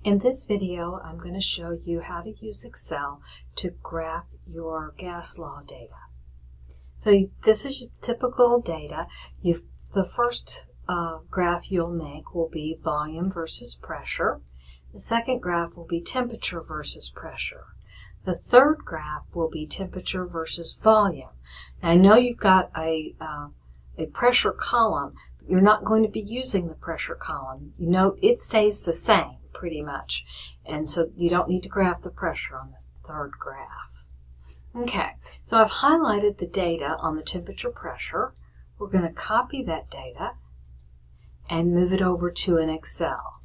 In this video, I'm going to show you how to use Excel to graph your gas law data. So this is your typical data. The first graph you'll make will be volume versus pressure. The second graph will be temperature versus pressure. The third graph will be temperature versus volume. Now, I know you've got a pressure column, but you're not going to be using the pressure column. You know, it stays the same pretty much, and so you don't need to graph the pressure on the third graph. Okay, so I've highlighted the data on the temperature pressure. We're going to copy that data and move it over to an Excel.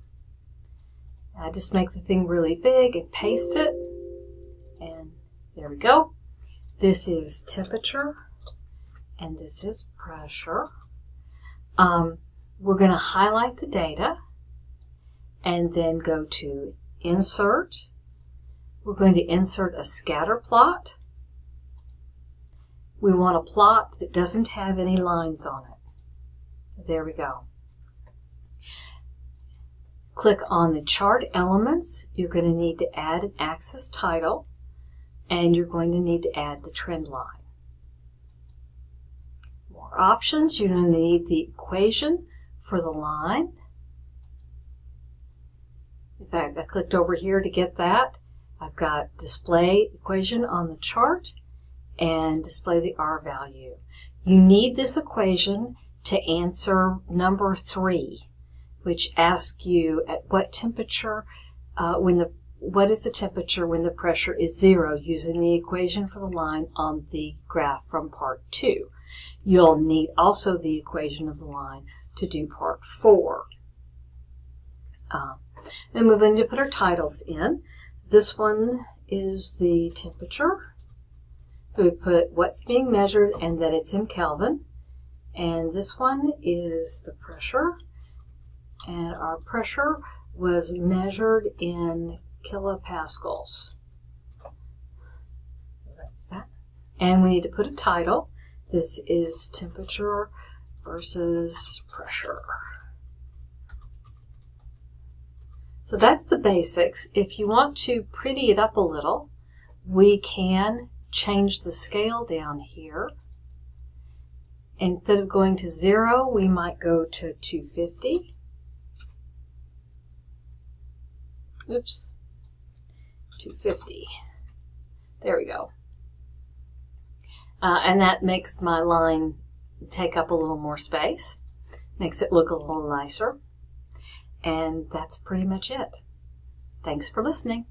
I just make the thing really big and paste it, and there we go. This is temperature and this is pressure. We're going to highlight the data and then go to Insert. We're going to insert a scatter plot. We want a plot that doesn't have any lines on it. There we go. Click on the chart elements. You're going to need to add an axis title, and you're going to need to add the trend line. More options. You're going to need the equation for the line. In fact, I clicked over here to get that. I've got display equation on the chart and display the R value. You need this equation to answer number 3, which asks you at what temperature, what is the temperature when the pressure is 0, using the equation for the line on the graph from part 2. You'll need also the equation of the line to do part 4. And we're going to put our titles in. This one is the temperature. So we put what's being measured and that it's in Kelvin. And this one is the pressure. And our pressure was measured in kilopascals. That's that. And we need to put a title. This is temperature versus pressure. So that's the basics. If you want to pretty it up a little, we can change the scale down here. Instead of going to 0, we might go to 250. Oops, 250. There we go. And that makes my line take up a little more space, makes it look a little nicer. And that's pretty much it. Thanks for listening.